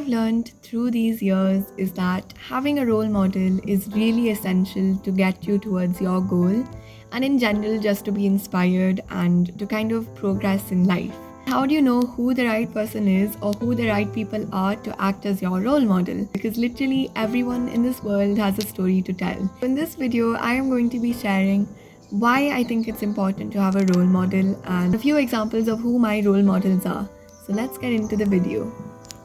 I've learned through these years is that having a role model is really essential to get you towards your goal, and in general, just to be inspired and to kind of progress in life. How do you know who the right person is or who the right people are to act as your role model? Because literally everyone in this world has a story to tell. In this video, I am going to be sharing why I think it's important to have a role model and a few examples of who my role models are. So let's get into the video.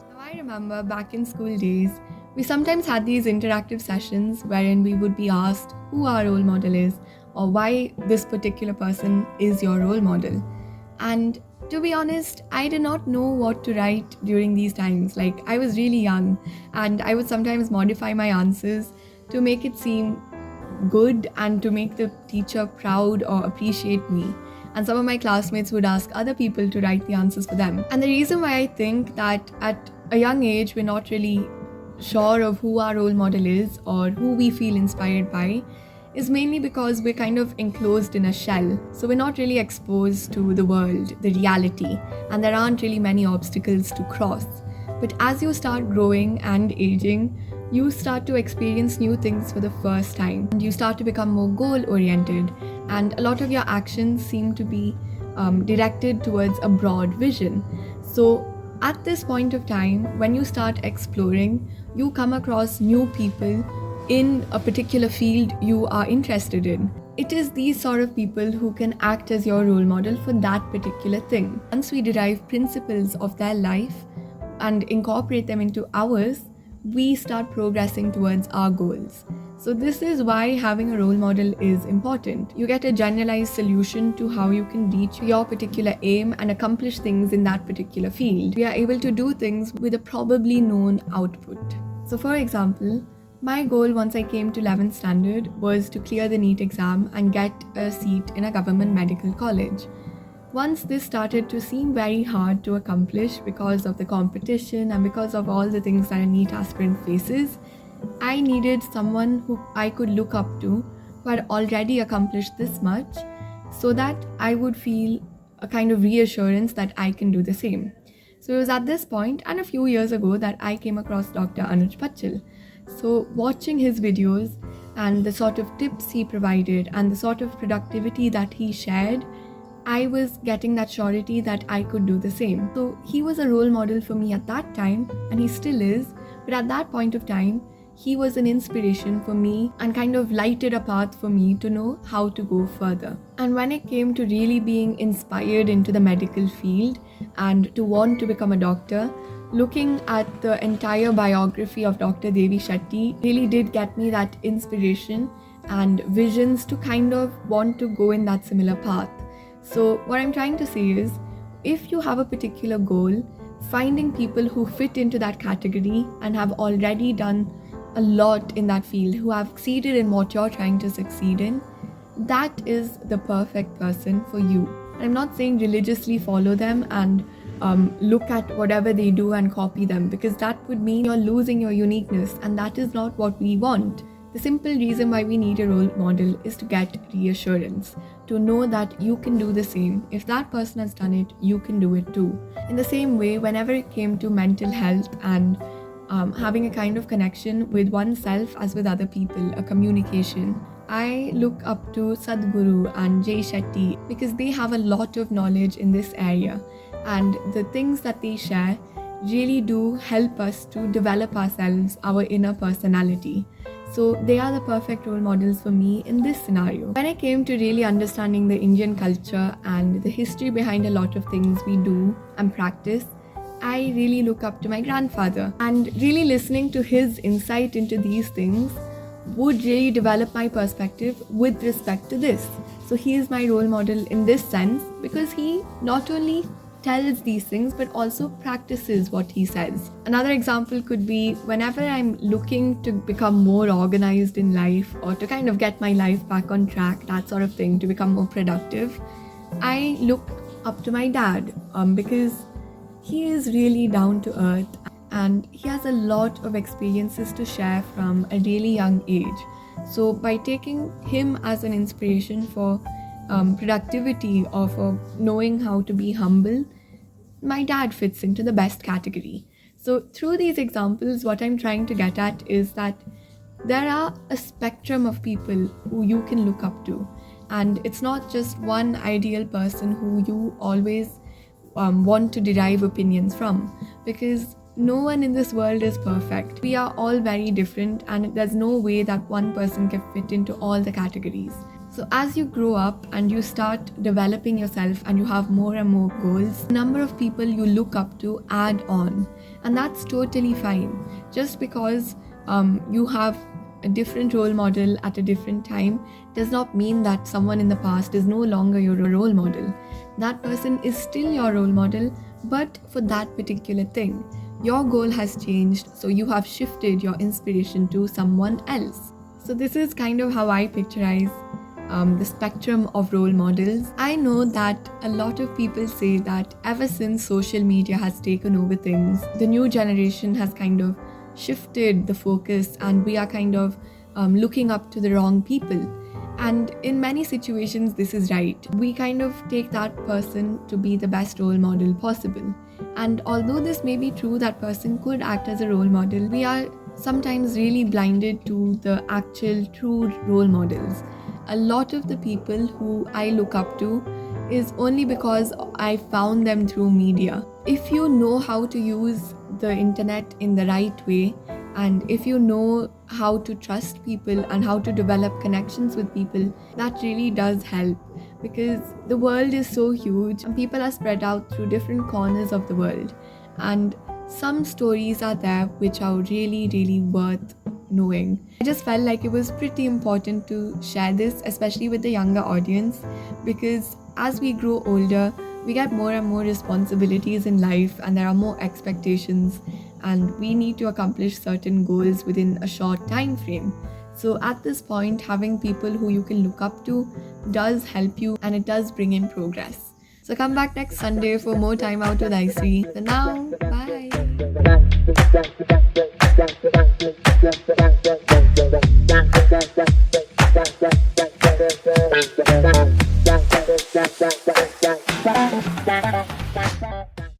Now, I remember back in school days, we sometimes had these interactive sessions wherein we would be asked who our role model is or why this particular person is your role model. And to be honest, I did not know what to write during these times. Like, I was really young and I would sometimes modify my answers to make it seem good and to make the teacher proud or appreciate me. And some of my classmates would ask other people to write the answers for them. And the reason why I think that at a young age we're not really sure of who our role model is or who we feel inspired by is mainly because we're kind of enclosed in a shell. So we're not really exposed to the world, the reality, and there aren't really many obstacles to cross. But as you start growing and aging, you start to experience new things for the first time. And you start to become more goal-oriented, and a lot of your actions seem to be directed towards a broad vision. So at this point of time, when you start exploring, you come across new people in a particular field you are interested in. It is these sort of people who can act as your role model for that particular thing. Once we derive principles of their life and incorporate them into ours, we start progressing towards our goals. So this is why having a role model is important. You get a generalized solution to how you can reach your particular aim and accomplish things in that particular field. We are able to do things with a probably known output. So for example, my goal once I came to 11th standard was to clear the NEET exam and get a seat in a government medical college. Once this started to seem very hard to accomplish because of the competition and because of all the things that a NEET aspirant faces, I needed someone who I could look up to who had already accomplished this much so that I would feel a kind of reassurance that I can do the same. So it was at this point and a few years ago that I came across Dr. Anuj Pachhel. So watching his videos and the sort of tips he provided and the sort of productivity that he shared, I was getting that surety that I could do the same. So he was a role model for me at that time, and he still is, but at that point of time, he was an inspiration for me and kind of lighted a path for me to know how to go further. And when it came to really being inspired into the medical field and to want to become a doctor, looking at the entire biography of Dr. Devi Shetty really did get me that inspiration and visions to kind of want to go in that similar path. So what I'm trying to say is, if you have a particular goal, finding people who fit into that category and have already done a lot in that field, who have succeeded in what you're trying to succeed in, that is the perfect person for you. And I'm not saying religiously follow them and look at whatever they do and copy them, because that would mean you're losing your uniqueness, and that is not what we want. The simple reason why we need a role model is to get reassurance, to know that you can do the same. If that person has done it, you can do it too. In the same way, whenever it came to mental health and having a kind of connection with oneself as with other people, a communication, I look up to Sadhguru and Devi Shetty because they have a lot of knowledge in this area, and the things that they share really do help us to develop ourselves, our inner personality. So they are the perfect role models for me in this scenario. When I came to really understanding the Indian culture and the history behind a lot of things we do and practice, I really look up to my grandfather, and really listening to his insight into these things would really develop my perspective with respect to this. So he is my role model in this sense because he not only tells these things but also practices what he says. Another example could be whenever I'm looking to become more organized in life or to kind of get my life back on track, that sort of thing, to become more productive, I look up to my dad because he is really down to earth and he has a lot of experiences to share from a really young age. So by taking him as an inspiration for productivity or for knowing how to be humble, my dad fits into the best category. So, through these examples, what I'm trying to get at is that there are a spectrum of people who you can look up to, and it's not just one ideal person who you always want to derive opinions from, because no one in this world is perfect. We are all very different, and there's no way that one person can fit into all the categories. So, as you grow up and you start developing yourself and you have more and more goals, the number of people you look up to add on, and that's totally fine. Just because you have a different role model at a different time does not mean that someone in the past is no longer your role model. That person is still your role model, but for that particular thing. Your goal has changed, so you have shifted your inspiration to someone else. So this is kind of how I picturize the spectrum of role models. I know that a lot of people say that ever since social media has taken over things, the new generation has kind of shifted the focus, and we are kind of looking up to the wrong people. And in many situations, this is right. We kind of take that person to be the best role model possible. And although this may be true, that person could act as a role model, we are sometimes really blinded to the actual true role models. A lot of the people who I look up to is only because I found them through media. If you know how to use the internet in the right way, and if you know how to trust people and how to develop connections with people, that really does help, because the world is so huge and people are spread out through different corners of the world, and some stories are there which are really, really worth knowing. I just felt like it was pretty important to share this, especially with the younger audience, because as we grow older, we get more and more responsibilities in life, and there are more expectations, and we need to accomplish certain goals within a short time frame. So at this point, having people who you can look up to does help you, and it does bring in progress. So come back next Sunday for more time out with Aisiri. For now, bye.